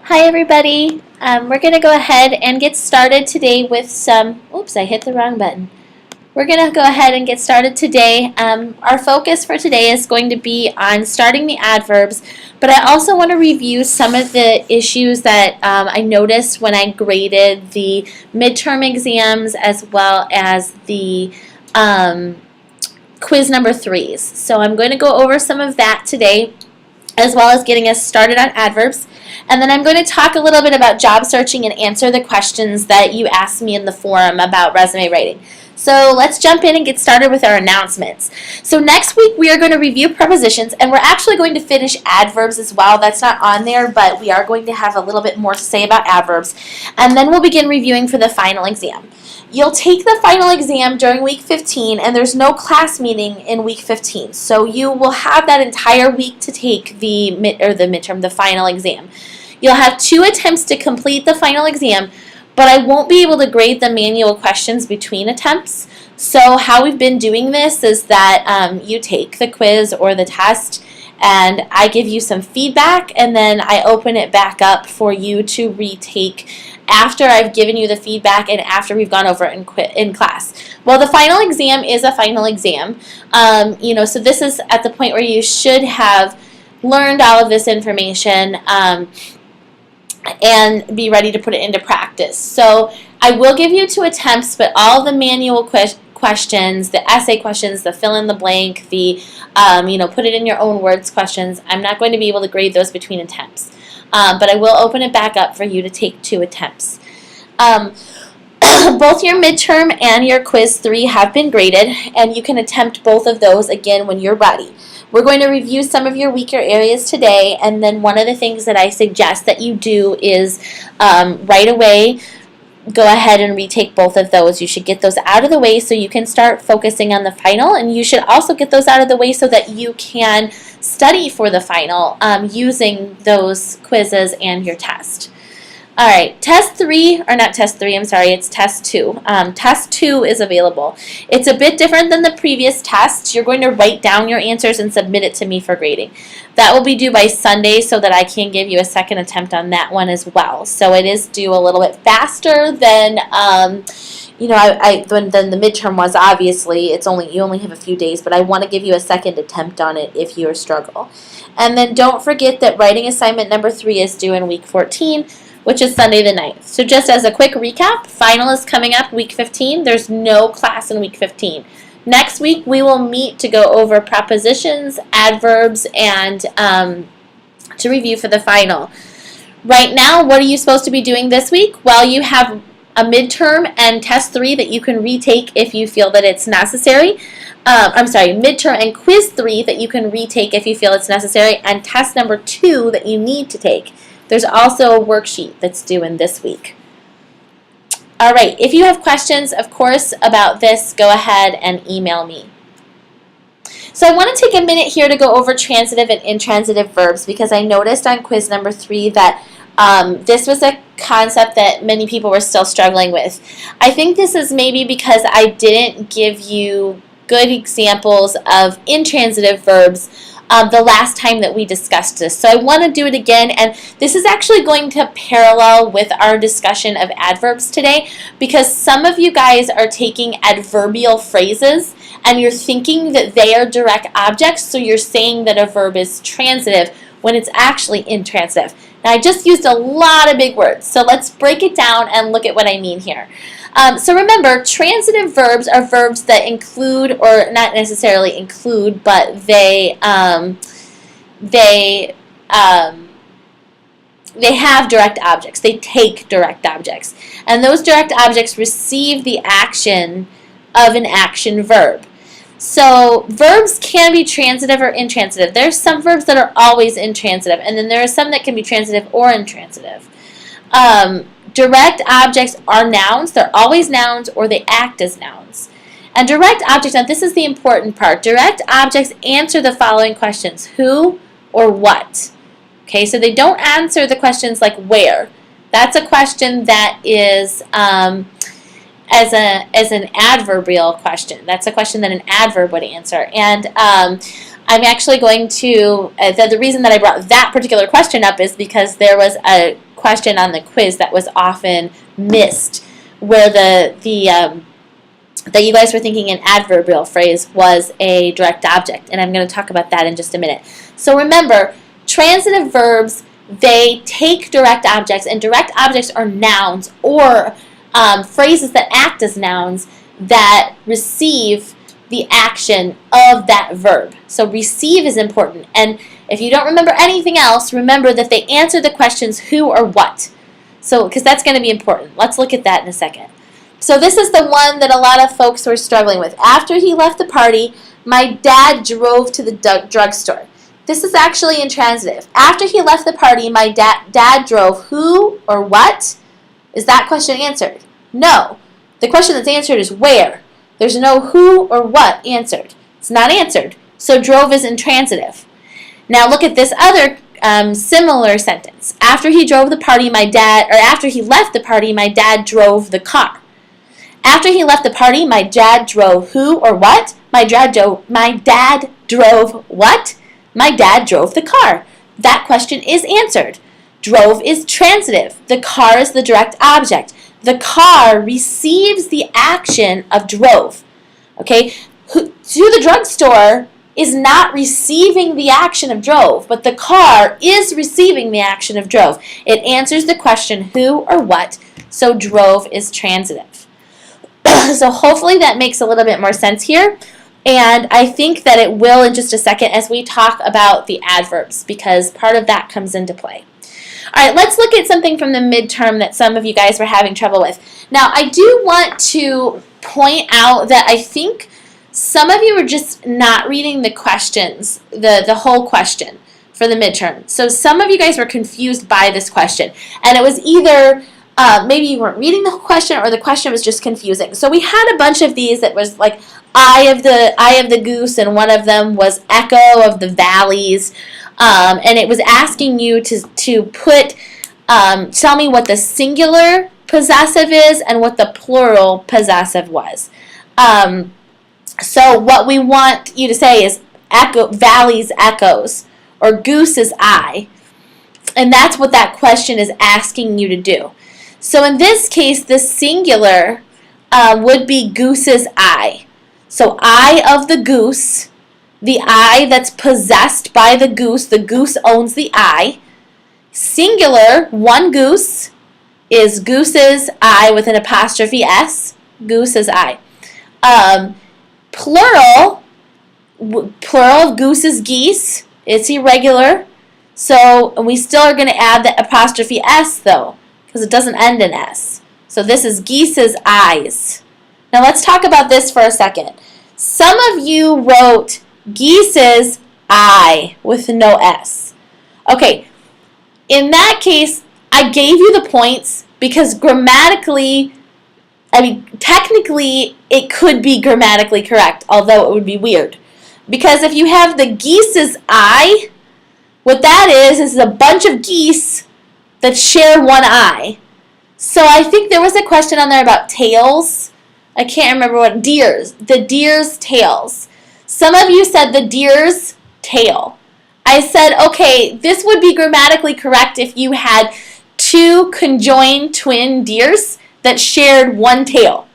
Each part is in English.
Hi everybody. We're going to go ahead and get started today with some, oops, I hit the wrong button. We're going to go ahead and get started today. Our focus for today is going to be on starting the adverbs, but I also want to review some of the issues that I noticed when I graded the midterm exams as well as the quiz number 3s. So I'm going to go over some of that today, as well as getting us started on adverbs. And then I'm going to talk a little bit about job searching and answer the questions that you asked me in the forum about resume writing. So let's jump in and get started with our announcements. So next week we are going to review prepositions, and we're actually going to finish adverbs as well. That's not on there, but we are going to have a little bit more to say about adverbs. And then we'll begin reviewing for the final exam. You'll take the final exam during week 15, and there's no class meeting in week 15. So you will have that entire week to take the final exam. You'll have 2 attempts to complete the final exam, but I won't be able to grade the manual questions between attempts. So how we've been doing this is that you take the quiz or the test, and I give you some feedback, and then I open it back up for you to retake after I've given you the feedback and after we've gone over it in class. Well, the final exam is a final exam. So this is at the point where you should have learned all of this information and be ready to put it into practice. So I will give you 2 attempts, but all the manual questions, the essay questions, the fill in the blank, the put it in your own words questions, I'm not going to be able to grade those between attempts. But I will open it back up for you to take 2 attempts. Both your midterm and your quiz 3 have been graded, and you can attempt both of those again when you're ready. We're going to review some of your weaker areas today, and then one of the things that I suggest that you do is right away go ahead and retake both of those. You should get those out of the way so you can start focusing on the final, and you should also get those out of the way so that you can study for the final using those quizzes and your test. All right, it's test 2. Test 2 is available. It's a bit different than the previous tests. You're going to write down your answers and submit it to me for grading. That will be due by Sunday so that I can give you a second attempt on that one as well. So it is due a little bit faster than than the midterm was. Obviously, you only have a few days, but I want to give you a second attempt on it if you struggle. And then don't forget that writing assignment number 3 is due in week 14, which is Sunday the 9th. So just as a quick recap, final is coming up week 15. There's no class in week 15. Next week, we will meet to go over prepositions, adverbs, and to review for the final. Right now, what are you supposed to be doing this week? Well, you have a midterm and test 3 that you can retake if you feel that it's necessary. Midterm and quiz 3 that you can retake if you feel it's necessary, and test number 2 that you need to take. There's also a worksheet that's due in this week. All right, if you have questions, of course, about this, go ahead and email me. So I want to take a minute here to go over transitive and intransitive verbs, because I noticed on quiz number 3 that this was a concept that many people were still struggling with. I think this is maybe because I didn't give you good examples of intransitive verbs the last time that we discussed this. So I want to do it again, and this is actually going to parallel with our discussion of adverbs today, because some of you guys are taking adverbial phrases and you're thinking that they are direct objects, so you're saying that a verb is transitive when it's actually intransitive. Now, I just used a lot of big words, so let's break it down and look at what I mean here. So remember, transitive verbs are verbs that include, or not necessarily include, but they have direct objects. They take direct objects. And those direct objects receive the action of an action verb. So verbs can be transitive or intransitive. There's some verbs that are always intransitive, and then there are some that can be transitive or intransitive. Direct objects are nouns. They're always nouns, or they act as nouns. And direct objects, now this is the important part, direct objects answer the following questions: who or what? Okay, so they don't answer the questions like where. That's a question that is as an adverbial question. That's a question that an adverb would answer. And I'm actually going to, the reason that I brought that particular question up is because there was a question on the quiz that was often missed, where that you guys were thinking an adverbial phrase was a direct object, and I'm going to talk about that in just a minute. So remember, transitive verbs, they take direct objects, and direct objects are nouns or phrases that act as nouns that receive the action of that verb. So receive is important, and if you don't remember anything else, remember that they answer the questions who or what. So, because that's going to be important. Let's look at that in a second. So this is the one that a lot of folks were struggling with. After he left the party, my dad drove to the drugstore. This is actually intransitive. After he left the party, my dad drove. Who or what? Is that question answered? No. The question that's answered is where. There's no who or what answered. It's not answered. So drove is intransitive. Now look at this other similar sentence. After he left the party, my dad drove the car. After he left the party, my dad drove who or what? My dad drove what? My dad drove the car. That question is answered. Drove is transitive. The car is the direct object. The car receives the action of drove. Okay? To the drugstore is not receiving the action of drove, but the car is receiving the action of drove. It answers the question who or what, so drove is transitive. So hopefully that makes a little bit more sense here, and I think that it will in just a second as we talk about the adverbs, because part of that comes into play. All right, let's look at something from the midterm that some of you guys were having trouble with. Now, I do want to point out that I think some of you were just not reading the questions, the whole question for the midterm. So some of you guys were confused by this question, and it was either maybe you weren't reading the whole question or the question was just confusing. So we had a bunch of these that was like eye of the goose, and one of them was echo of the valleys. And it was asking you to put, tell me what the singular possessive is and what the plural possessive was. So what we want you to say is echo, valleys echoes, or goose is eye. And that's what that question is asking you to do. So in this case, the singular would be goose's eye. So eye of the goose. The eye that's possessed by the goose owns the eye. Singular, one goose, is goose's eye with an apostrophe S, goose's eye. Plural of goose is geese. It's irregular. So we still are going to add the apostrophe S though, because it doesn't end in S. So this is geese's eyes. Now let's talk about this for a second. Some of you wrote geese's eye with no S. Okay, in that case, I gave you the points because technically, it could be grammatically correct, although it would be weird. Because if you have the geese's eye, what that is a bunch of geese that share one eye. So I think there was a question on there about tails. I can't remember what, deers. The deer's tails. Some of you said the deer's tail. I said, okay, this would be grammatically correct if you had two conjoined twin deers that shared one tail.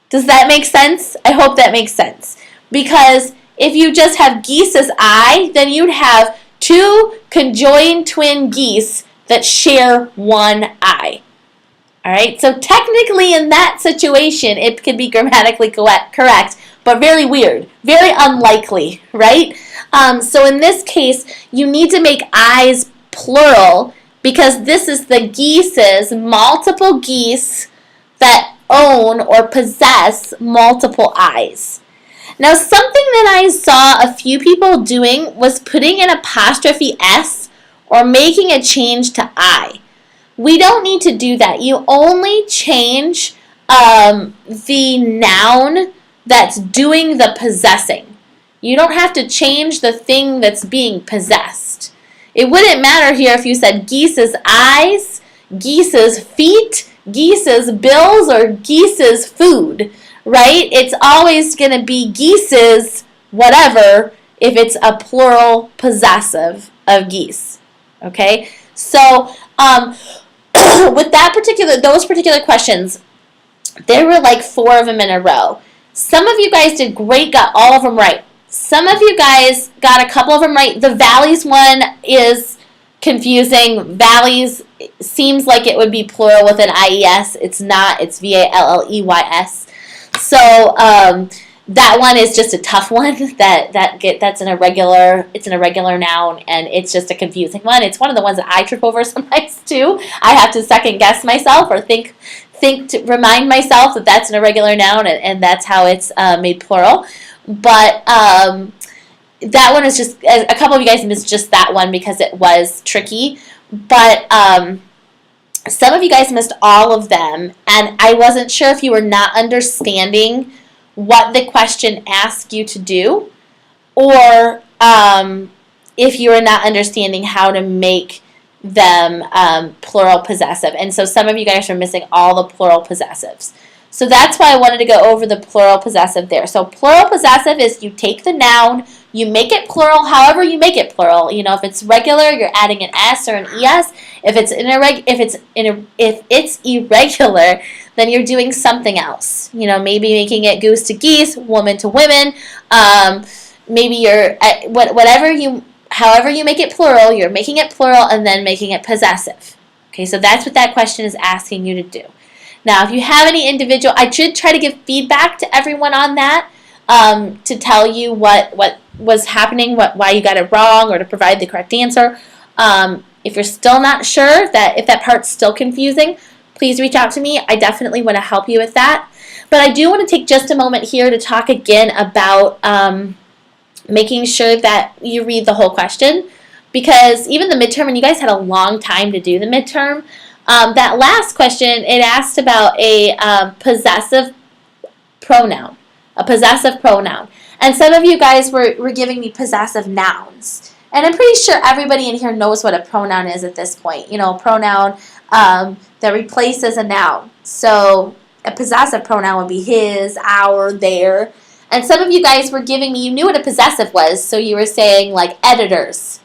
Does that make sense? I hope that makes sense. Because if you just have geese's eye, then you'd have two conjoined twin geese that share one eye. All right, so technically in that situation, it could be grammatically correct, but very weird, very unlikely, right? So in this case, you need to make eyes plural because this is the geese's, multiple geese that own or possess multiple eyes. Now, something that I saw a few people doing was putting an apostrophe S or making a change to I. We don't need to do that. You only change the noun that's doing the possessing. You don't have to change the thing that's being possessed. It wouldn't matter here if you said geese's eyes, geese's feet, geese's bills, or geese's food, right? It's always going to be geese's whatever if it's a plural possessive of geese, okay? So, with those particular questions, there were like 4 of them in a row. Some of you guys did great, got all of them right. Some of you guys got a couple of them right. The valleys one is confusing. Valleys seems like it would be plural with an IES. It's not. It's VALLEYS. So that one is just a tough one. That's an irregular. It's an irregular noun, and it's just a confusing one. It's one of the ones that I trip over sometimes too. I have to second guess myself or think to remind myself that that's an irregular noun, and that's how it's made plural. But that one is just, a couple of you guys missed just that one because it was tricky. But some of you guys missed all of them, and I wasn't sure if you were not understanding what the question asked you to do, or if you were not understanding how to make them plural possessive. And so some of you guys are missing all the plural possessives. So that's why I wanted to go over the plural possessive there. So plural possessive is you take the noun, you make it plural however you make it plural. You know, if it's regular, you're adding an S or an ES. If it's irregular, then you're doing something else. You know, maybe making it goose to geese, woman to women. Maybe you're however you make it plural, you're making it plural and then making it possessive. Okay, so that's what that question is asking you to do. Now, if you have any individual, I should try to give feedback to everyone on that, to tell you what was happening, why you got it wrong, or to provide the correct answer. If you're still not sure, if that part's still confusing, please reach out to me. I definitely want to help you with that. But I do want to take just a moment here to talk again about making sure that you read the whole question, because even the midterm, and you guys had a long time to do the midterm, that last question, it asked about a possessive pronoun. A possessive pronoun. And some of you guys were giving me possessive nouns. And I'm pretty sure everybody in here knows what a pronoun is at this point. You know, a pronoun that replaces a noun. So a possessive pronoun would be his, our, their. And some of you guys were giving me, you knew what a possessive was, so you were saying like editors.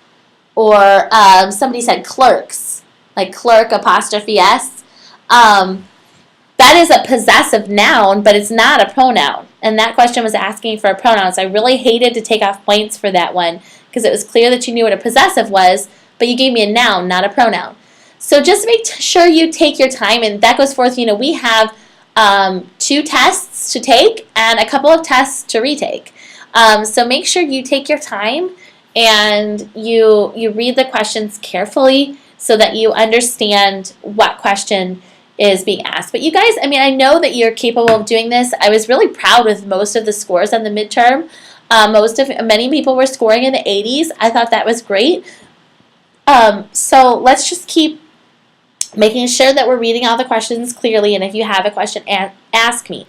Or somebody said clerks, like clerk apostrophe S. That is a possessive noun, but it's not a pronoun. And that question was asking for a pronoun. So I really hated to take off points for that one because it was clear that you knew what a possessive was, but you gave me a noun, not a pronoun. So just make sure you take your time, and that goes forth, you know, we have 2 tests to take and a couple of tests to retake. So make sure you take your time and you read the questions carefully so that you understand what question is being asked. But you guys, I mean, I know that you're capable of doing this. I was really proud with most of the scores on the midterm. Many people were scoring in the 80s. I thought that was great. So let's just keep making sure that we're reading all the questions clearly, and if you have a question, ask me.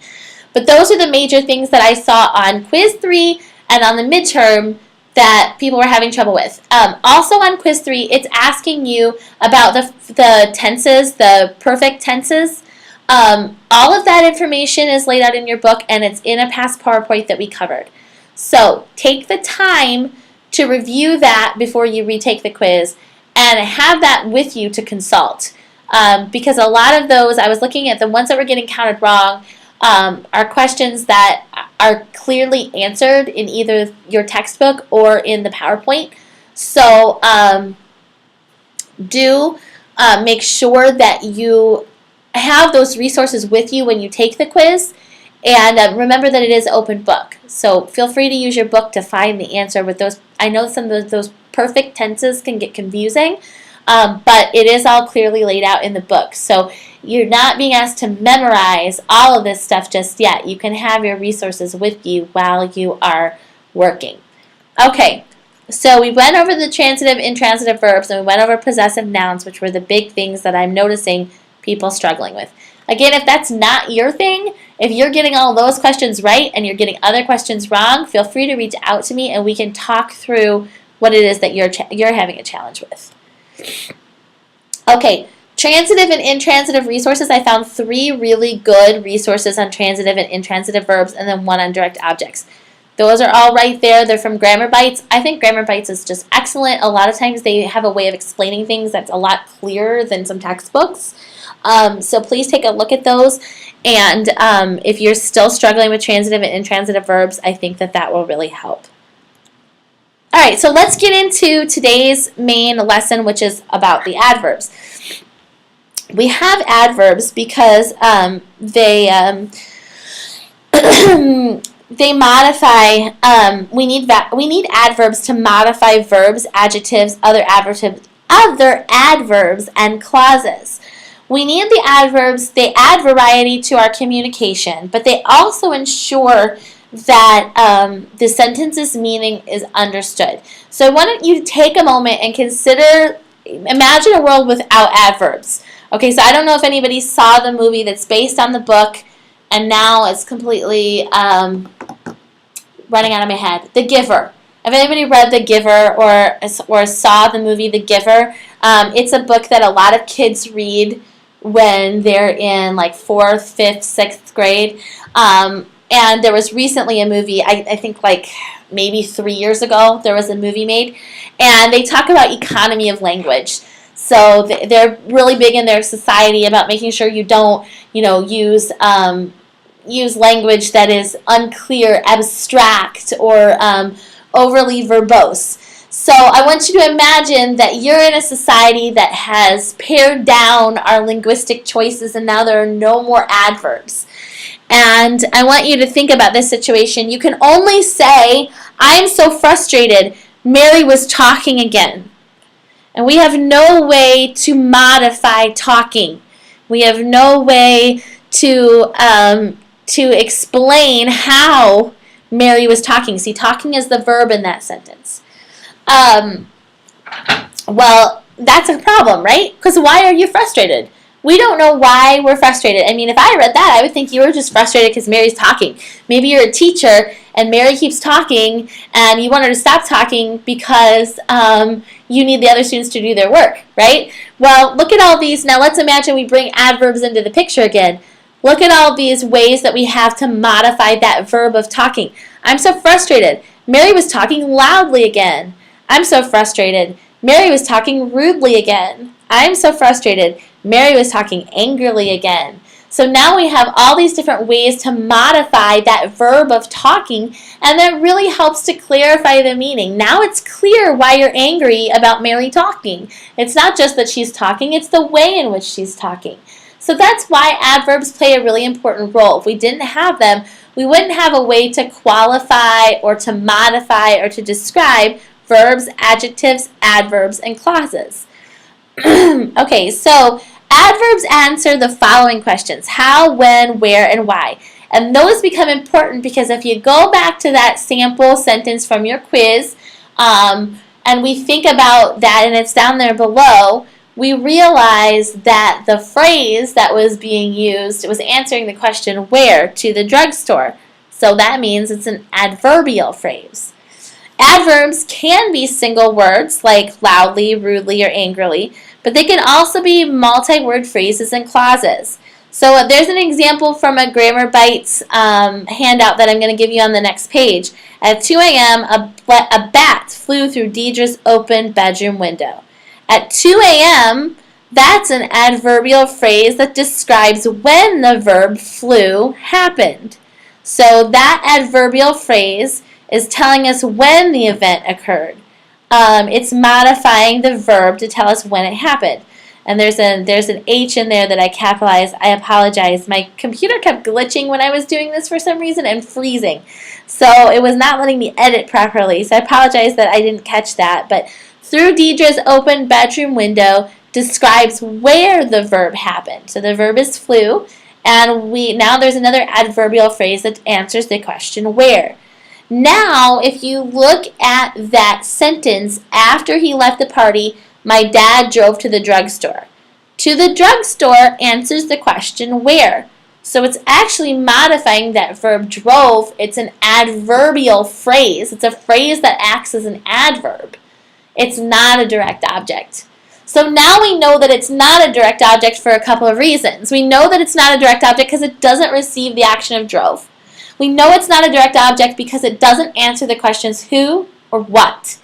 But those are the major things that I saw on Quiz 3 and on the midterm that people were having trouble with. Also on Quiz 3, it's asking you about the tenses, the perfect tenses. All of that information is laid out in your book, and it's in a past PowerPoint that we covered. So take the time to review that before you retake the quiz, and have that with you to consult. Because a lot of those, I was looking at the ones that were getting counted wrong, are questions that are clearly answered in either your textbook or in the PowerPoint. So do make sure that you have those resources with you when you take the quiz. And remember that it is open book. So feel free to use your book to find the answer with those. I know some of those perfect tenses can get confusing, but it is all clearly laid out in the book. So you're not being asked to memorize all of this stuff just yet. You can have your resources with you while you are working. Okay, so we went over the transitive, intransitive verbs, and we went over possessive nouns, which were the big things that I'm noticing people struggling with. Again, if that's not your thing, if you're getting all those questions right and you're getting other questions wrong, feel free to reach out to me and we can talk through what it is that you're having a challenge with. Okay, transitive and intransitive resources. I found 3 really good resources on transitive and intransitive verbs, and then 1 on direct objects. Those are all right there. They're from Grammar Bites. I think Grammar Bites is just excellent. A lot of times they have a way of explaining things that's a lot clearer than some textbooks. So please take a look at those. And if you're still struggling with transitive and intransitive verbs, I think that will really help. All right, so let's get into today's main lesson, which is about the adverbs. We have adverbs because they they modify. We need adverbs to modify verbs, adjectives, other adverbs, and clauses. We need the adverbs. They add variety to our communication, but they also ensure that the sentence's meaning is understood. So why don't you take a moment and imagine a world without adverbs. Okay, so I don't know if anybody saw the movie that's based on the book, and now it's completely running out of my head. The Giver. If anybody read The Giver or saw the movie The Giver, it's a book that a lot of kids read when they're in like 4th, 5th, 6th grade. And there was recently a movie, I think like maybe 3 years ago, there was a movie made, and they talk about economy of language. So they're really big in their society about making sure you don't, use language that is unclear, abstract, or overly verbose. So I want you to imagine that you're in a society that has pared down our linguistic choices, and now there are no more adverbs. And I want you to think about this situation. You can only say, I'm so frustrated, Mary was talking again. And we have no way to modify talking. We have no way to explain how Mary was talking. See, talking is the verb in that sentence. Well, that's a problem, right? Because why are you frustrated? We don't know why we're frustrated. I mean, if I read that, I would think you were just frustrated because Mary's talking. Maybe you're a teacher and Mary keeps talking and you want her to stop talking because you need the other students to do their work, right? Well, look at all these. Now let's imagine we bring adverbs into the picture again. Look at all these ways that we have to modify that verb of talking. I'm so frustrated. Mary was talking loudly again. I'm so frustrated. Mary was talking rudely again. I'm so frustrated. Mary was talking angrily again. So now we have all these different ways to modify that verb of talking, and that really helps to clarify the meaning. Now it's clear why you're angry about Mary talking. It's not just that she's talking, it's the way in which she's talking. So that's why adverbs play a really important role. If we didn't have them, we wouldn't have a way to qualify or to modify or to describe verbs, adjectives, adverbs, and clauses. Okay, so adverbs answer the following questions: how, when, where, and why. And those become important because if you go back to that sample sentence from your quiz, and we think about that, and it's down there below, we realize that the phrase that was being used was answering the question, where, to the drugstore. So that means it's an adverbial phrase. Adverbs can be single words like loudly, rudely, or angrily, but they can also be multi-word phrases and clauses. So there's an example from a Grammar Bites handout that I'm going to give you on the next page. At 2 a.m., a bat flew through Deidre's open bedroom window. At 2 a.m., that's an adverbial phrase that describes when the verb flew happened. So that adverbial phrase is telling us when the event occurred. It's modifying the verb to tell us when it happened. And there's an H in there that I capitalized. I apologize. My computer kept glitching when I was doing this for some reason and freezing. So it was not letting me edit properly. So I apologize that I didn't catch that. But through Deidre's open bedroom window describes where the verb happened. So the verb is flew. And now there's another adverbial phrase that answers the question where. Now, if you look at that sentence, after he left the party, my dad drove to the drugstore. To the drugstore answers the question where. So it's actually modifying that verb drove. It's an adverbial phrase. It's a phrase that acts as an adverb. It's not a direct object. So now we know that it's not a direct object for a couple of reasons. We know that it's not a direct object because it doesn't receive the action of drove. We know it's not a direct object because it doesn't answer the questions who or what.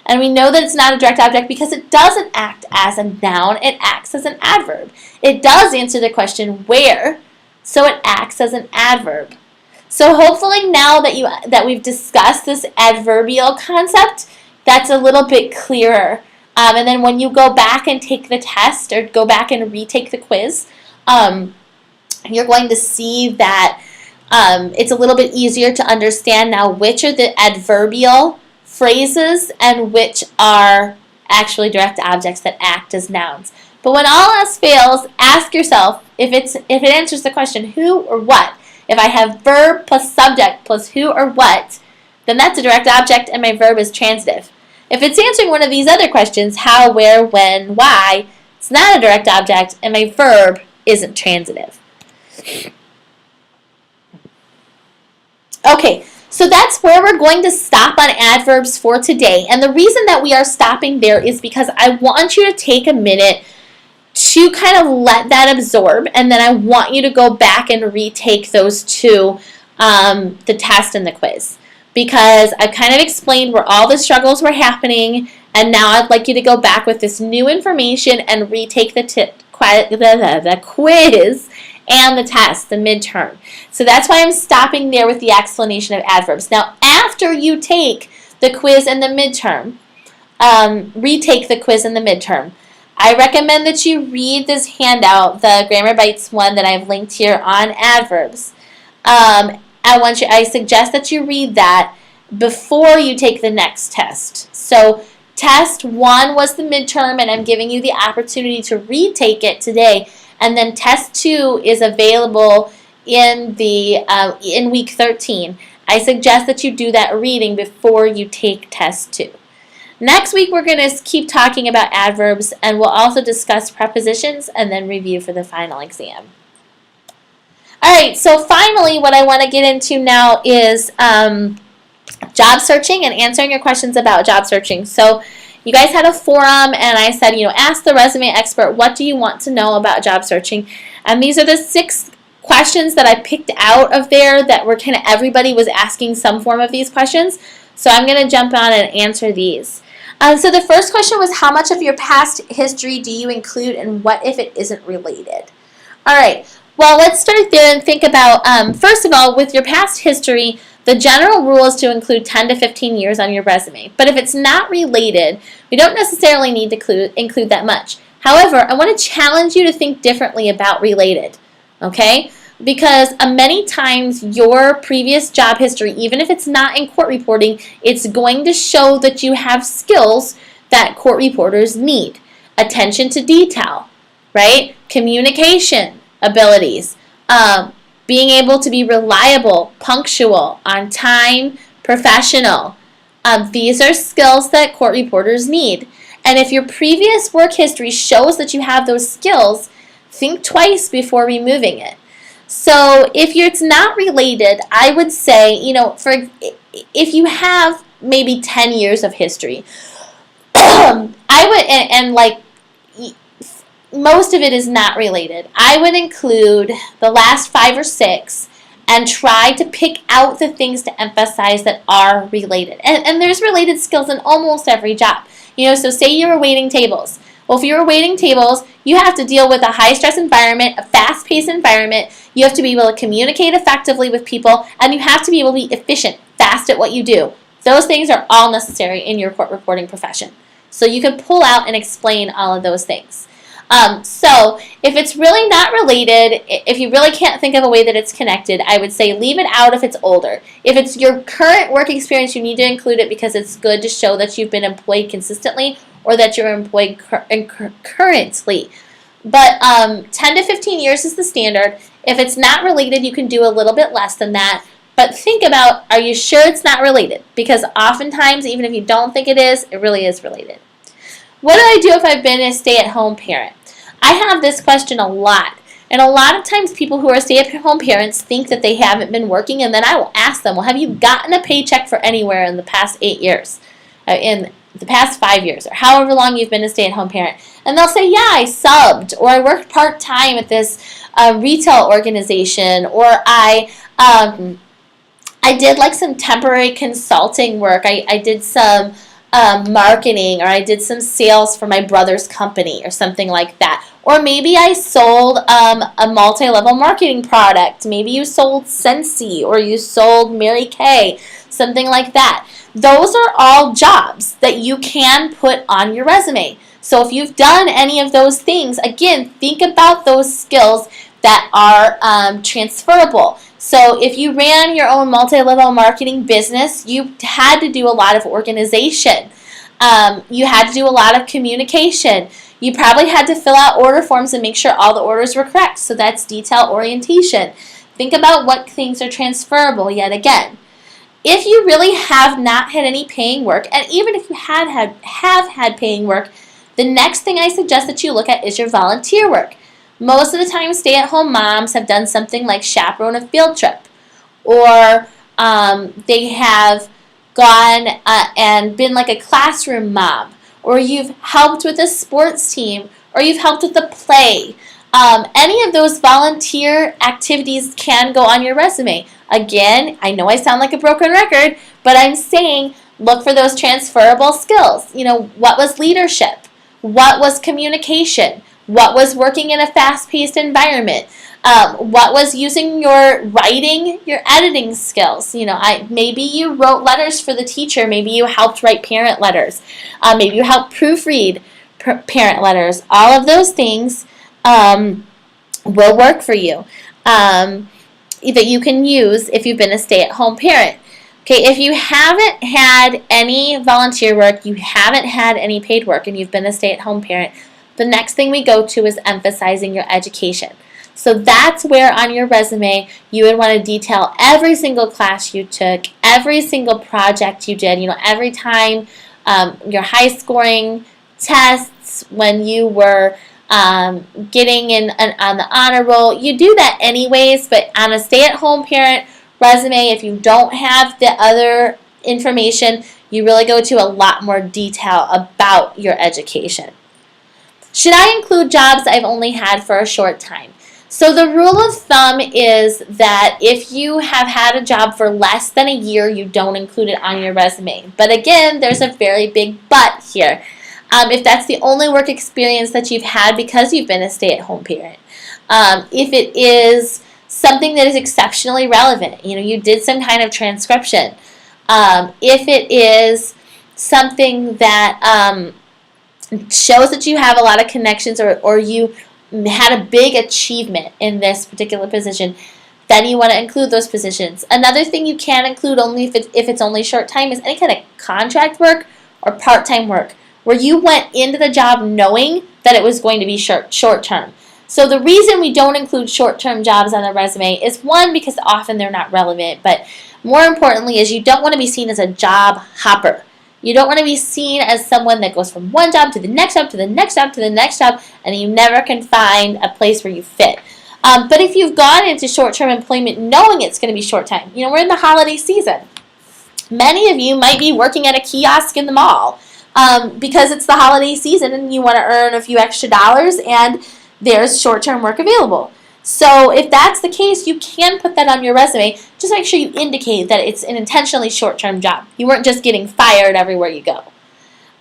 And we know that it's not a direct object because it doesn't act as a noun, it acts as an adverb. It does answer the question where, so it acts as an adverb. So hopefully now that we've discussed this adverbial concept, that's a little bit clearer. And then when you go back and take the test or go back and retake the quiz, you're going to see that it's a little bit easier to understand now which are the adverbial phrases and which are actually direct objects that act as nouns. But when all else fails, ask yourself if it answers the question who or what. If I have verb plus subject plus who or what, then that's a direct object and my verb is transitive. If it's answering one of these other questions, how, where, when, why, it's not a direct object and my verb isn't transitive. Okay, so that's where we're going to stop on adverbs for today. And the reason that we are stopping there is because I want you to take a minute to kind of let that absorb, and then I want you to go back and retake those two, the test and the quiz. Because I've kind of explained where all the struggles were happening, and now I'd like you to go back with this new information and retake the quiz and the test, the midterm. So that's why I'm stopping there with the explanation of adverbs. Now, after you take the quiz and the midterm, retake the quiz and the midterm, I recommend that you read this handout, the Grammar Bites one that I've linked here on adverbs. I suggest that you read that before you take the next test. So test 1 was the midterm, and I'm giving you the opportunity to retake it today. And then test 2 is available in week 13. I suggest that you do that reading before you take test 2. Next week, we're going to keep talking about adverbs, and we'll also discuss prepositions and then review for the final exam. All right, so finally, what I want to get into now is job searching and answering your questions about job searching. So you guys had a forum, and I said, ask the resume expert, what do you want to know about job searching? And these are the 6 questions that I picked out of there that were kind of everybody was asking some form of these questions. So I'm going to jump on and answer these. So the first question was, how much of your past history do you include, and what if it isn't related? All right, well, let's start there and think about, first of all, with your past history, the general rule is to include 10 to 15 years on your resume. But if it's not related, we don't necessarily need to include that much. However, I want to challenge you to think differently about related, okay? Because many times your previous job history, even if it's not in court reporting, it's going to show that you have skills that court reporters need. Attention to detail, right? Communication abilities, being able to be reliable, punctual, on time, professional. These are skills that court reporters need. And if your previous work history shows that you have those skills, think twice before removing it. So if it's not related, I would say, if you have maybe 10 years of history, I would, and most of it is not related, I would include the last 5 or 6 and try to pick out the things to emphasize that are related. And there's related skills in almost every job. So say you're waiting tables. Well, if you're waiting tables, you have to deal with a high-stress environment, a fast-paced environment. You have to be able to communicate effectively with people, and you have to be able to be efficient, fast at what you do. Those things are all necessary in your court reporting profession. So you can pull out and explain all of those things. So if it's really not related, if you really can't think of a way that it's connected, I would say leave it out if it's older. If it's your current work experience, you need to include it because it's good to show that you've been employed consistently or that you're employed currently. But 10 to 15 years is the standard. If it's not related, you can do a little bit less than that. But think about, are you sure it's not related? Because oftentimes, even if you don't think it really is related. What do I do if I've been a stay-at-home parent? I have this question a lot. And a lot of times people who are stay-at-home parents think that they haven't been working, and then I will ask them, well, have you gotten a paycheck for anywhere in the past 8 years? In the past 5 years, or however long you've been a stay-at-home parent. And they'll say, yeah, I subbed, or I worked part-time at this retail organization, or I I did like some temporary consulting work. I did some marketing, or I did some sales for my brother's company or something like that. Or maybe I sold a multi-level marketing product. Maybe you sold Scentsy, or you sold Mary Kay, something like that. Those are all jobs that you can put on your resume. So if you've done any of those things, again, think about those skills that are transferable. So if you ran your own multi-level marketing business, you had to do a lot of organization. You had to do a lot of communication. You probably had to fill out order forms and make sure all the orders were correct. So that's detail orientation. Think about what things are transferable yet again. If you really have not had any paying work, and even if you have had paying work, the next thing I suggest that you look at is your volunteer work. Most of the time, stay-at-home moms have done something like chaperone a field trip, or they have gone and been like a classroom mom, or you've helped with a sports team, or you've helped with a play. Any of those volunteer activities can go on your resume. Again, I know I sound like a broken record, but I'm saying look for those transferable skills. What was leadership? What was communication? What was working in a fast-paced environment? What was using your writing, your editing skills? Maybe you wrote letters for the teacher. Maybe you helped write parent letters. Maybe you helped proofread parent letters. All of those things will work for you, that you can use if you've been a stay-at-home parent. Okay, if you haven't had any volunteer work, you haven't had any paid work, and you've been a stay-at-home parent, the next thing we go to is emphasizing your education. So that's where on your resume you would want to detail every single class you took, every single project you did, every time your high scoring tests, when you were getting in on the honor roll. You do that anyways, but on a stay-at-home parent resume, if you don't have the other information, you really go to a lot more detail about your education. Should I include jobs I've only had for a short time? So the rule of thumb is that if you have had a job for less than a year, you don't include it on your resume. But again, there's a very big but here. If that's the only work experience that you've had because you've been a stay-at-home parent. If it is something that is exceptionally relevant, you did some kind of transcription. If it is something that shows that you have a lot of connections, or you had a big achievement in this particular position, then you want to include those positions. Another thing you can include only if it's only short time is any kind of contract work or part-time work where you went into the job knowing that it was going to be short term. So the reason we don't include short-term jobs on the resume is, one, because often they're not relevant, but more importantly is you don't want to be seen as a job hopper. You don't want to be seen as someone that goes from one job to the next job to the next job to the next job, and you never can find a place where you fit. But if you've gone into short-term employment knowing it's going to be short time, we're in the holiday season. Many of you might be working at a kiosk in the mall because it's the holiday season and you want to earn a few extra dollars, and there's short-term work available. So if that's the case, you can put that on your resume. Just make sure you indicate that it's an intentionally short-term job. You weren't just getting fired everywhere you go.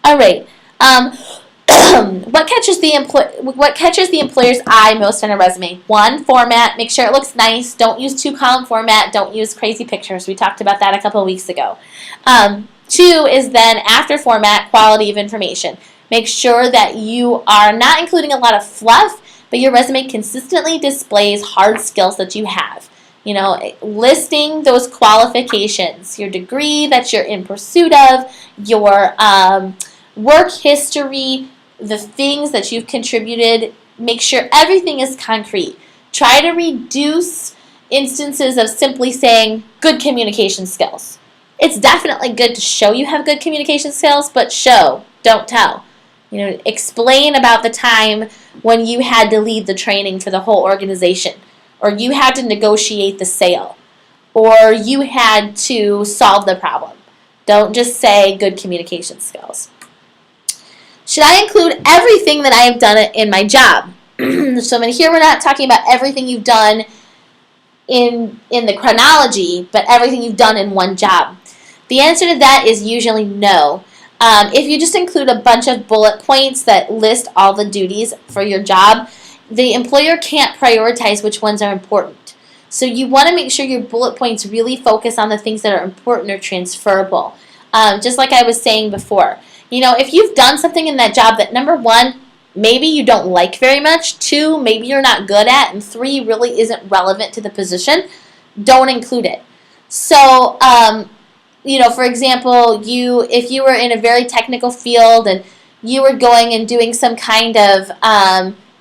All right. What catches the employer's eye most on a resume? 1, format. Make sure it looks nice. Don't use 2-column format. Don't use crazy pictures. We talked about that a couple of weeks ago. 2 is then, after format, quality of information. Make sure that you are not including a lot of fluff, but your resume consistently displays hard skills that you have. Listing those qualifications, your degree that you're in pursuit of, your work history, the things that you've contributed. Make sure everything is concrete. Try to reduce instances of simply saying good communication skills. It's definitely good to show you have good communication skills, but show, don't tell. Explain about the time when you had to lead the training for the whole organization, or you had to negotiate the sale, or you had to solve the problem. Don't just say good communication skills. Should I include everything that I have done in my job? So here we're not talking about everything you've done in the chronology, but everything you've done in one job? The answer to that is usually no. If you just include a bunch of bullet points that list all the duties for your job, the employer can't prioritize which ones are important. So you want to make sure your bullet points really focus on the things that are important or transferable. Just like I was saying before. If you've done something in that job that, number one, maybe you don't like very much, two, maybe you're not good at, and three, really isn't relevant to the position, don't include it. So, for example, if you were in a very technical field and you were going and doing some kind of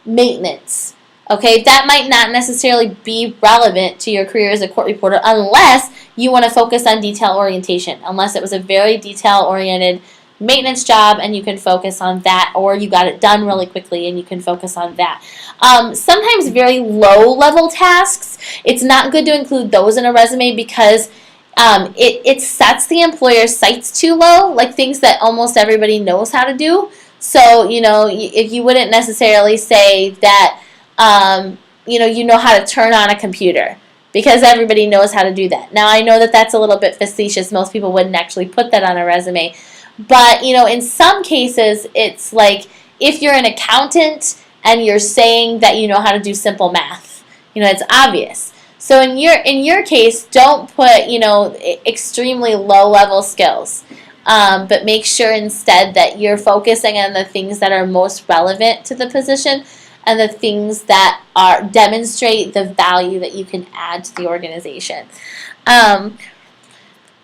maintenance, okay, that might not necessarily be relevant to your career as a court reporter unless you want to focus on detail orientation, unless it was a very detail-oriented maintenance job and you can focus on that, or you got it done really quickly and you can focus on that. Sometimes very low-level tasks, it's not good to include those in a resume because it sets the employer's sights too low, like things that almost everybody knows how to do. So, if you wouldn't necessarily say that, you know how to turn on a computer because everybody knows how to do that. Now, I know that that's a little bit facetious. Most people wouldn't actually put that on a resume. But, in some cases, it's like if you're an accountant and you're saying that you know how to do simple math, it's obvious. So in your case, don't put, extremely low-level skills, but make sure instead that you're focusing on the things that are most relevant to the position and the things that demonstrate the value that you can add to the organization.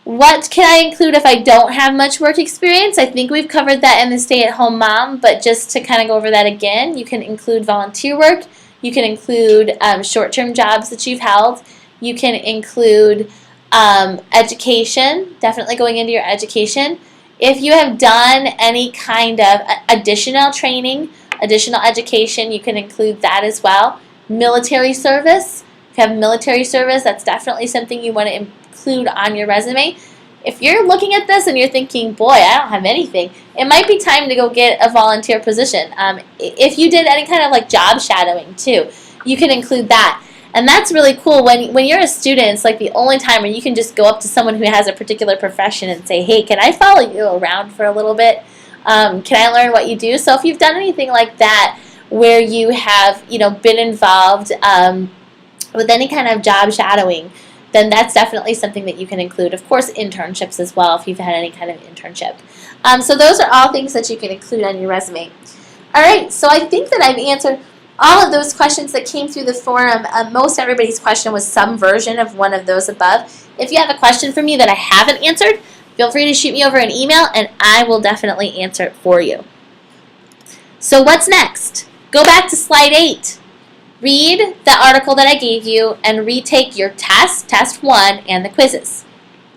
What can I include if I don't have much work experience? I think we've covered that in the stay-at-home mom, but just to kind of go over that again, you can include volunteer work. You can include short-term jobs that you've held. You can include education, definitely going into your education. If you have done any kind of additional training, additional education, you can include that as well. Military service. If you have military service, that's definitely something you want to include on your resume. If you're looking at this and you're thinking, boy, I don't have anything, it might be time to go get a volunteer position. If you did any kind of like job shadowing too, you can include that. And that's really cool. When you're a student, it's like the only time where you can just go up to someone who has a particular profession and say, hey, can I follow you around for a little bit? Can I learn what you do? So if you've done anything like that where you have been involved with any kind of job shadowing, then that's definitely something that you can include. Of course, internships as well, if you've had any kind of internship. So those are all things that you can include on your resume. All right, so I think that I've answered all of those questions that came through the forum. Most everybody's question was some version of one of those above. If you have a question for me that I haven't answered, feel free to shoot me over an email, and I will definitely answer it for you. So what's next? Go back to slide 8. Read the article that I gave you and retake your test, test 1, and the quizzes.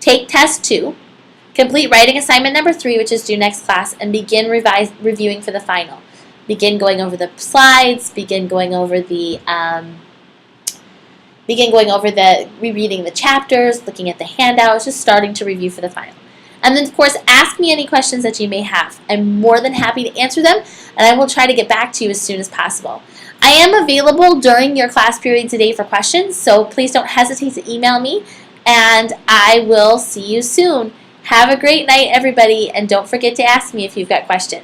Take test 2. Complete writing assignment number 3, which is due next class, and begin reviewing for the final. Begin going over the slides, begin going over rereading the chapters, looking at the handouts, just starting to review for the final. And then, of course, ask me any questions that you may have. I'm more than happy to answer them, and I will try to get back to you as soon as possible. I am available during your class period today for questions, so please don't hesitate to email me, and I will see you soon. Have a great night, everybody, and don't forget to ask me if you've got questions.